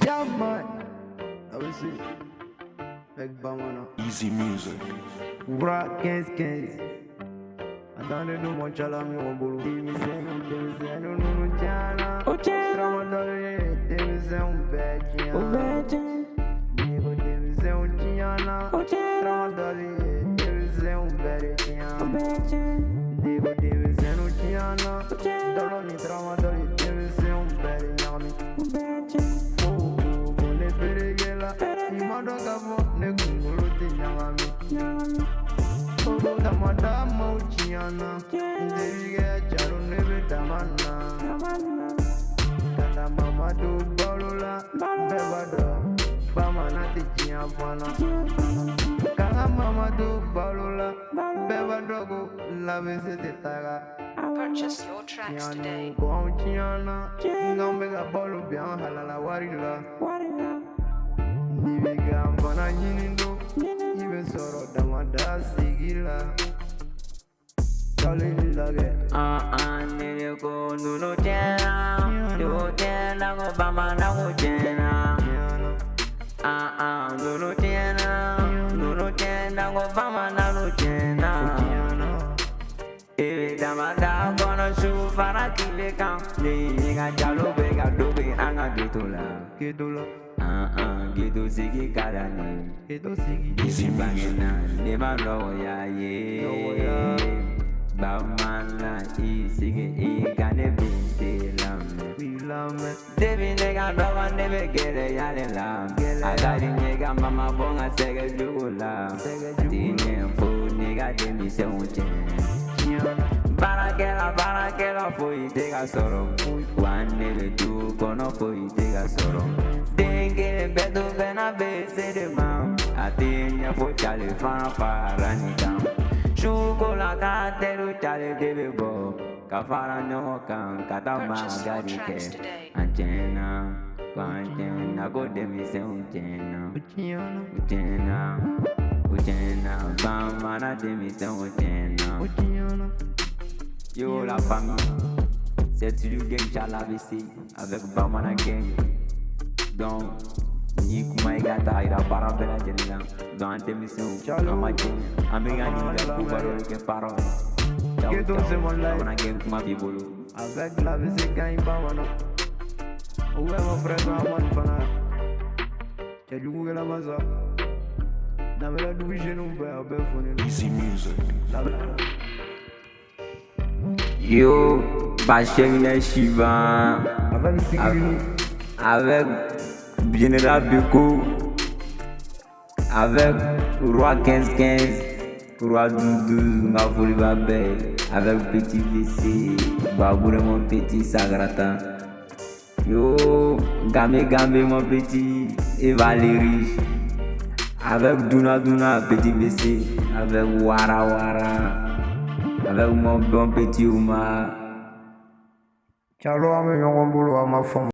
Yeah, man. I will see. Avec BAMANA. Easy music. Rock 15-15. Attendez nous mon chalami mon boulot. Démissionne, nous tiana. Tramadolé, démissionne, bétiana. Digo démissionne, tiana. Tramadolé, démissionne, bétiana. Digo démissionne, tiana. Doloni, tramadolé, démissionne, bétiana. Madogabo ne gungulu ti nyangami Ogo damada mauchiana Ndelige charo nebe damana Kanda mama do balula Bebado Bamana ti chiafana Kanda mama do balula Bebado go labesse te taga Purchase your tracks today. Chiana Ngambega bolu bian halala warila Nibiga mbana nyinindo Ibe soro damada sigila Kali nilage Nile ko nuno tena Yo tena ko bamana ko tena Nuno tena ko bamana ko tena Ebe damada kono shufara kile kan Niga jalo bega dobe anga Kedola Gitu sigi karani Kedo sigi Isi bangena Nema roho ya ye Bamana isigi ikane binti lame Bilame Debi nega doga nebe gere yale lam Agari nega mama bonga sege jula Tine fo nega demi se unchen Barakela foi tega soro Wane le tu kono foi tega soro Dengue bedo vena bese de mam Atinya fo chale fana farani kam Shukola kateru chale debe bo Kafara no kan katama gari ke Anchena Anchena go demi se unchena Uchena Bamana demi se unchena Yo la famille, c'est du gang à LABESSE avec BAMANA gang. Donc, ni kuma igata ira parabela jela dans l'émission Amaje American Ninja Kubaro ke paro. Kedo c'est mon life BAMANA gang kuma bibolo. Avec LABESSE gang BAMANA. Où est mon frère Amon Fana? Tu as du goût à la maza. N'avez la douche nous faire Easy music. Yo, Bacheng Shiva avec Général Beko, avec Roi 15-15, Roi 12-12, Ngafoli Babel, avec Petit VC, Baboure mon petit Sagrata. Yo, Gamé mon petit, et Valérie, avec Duna Petit VC, avec Wara. Avec mon bon petit Ouma. Ciao, amigo, buon lavoro, ma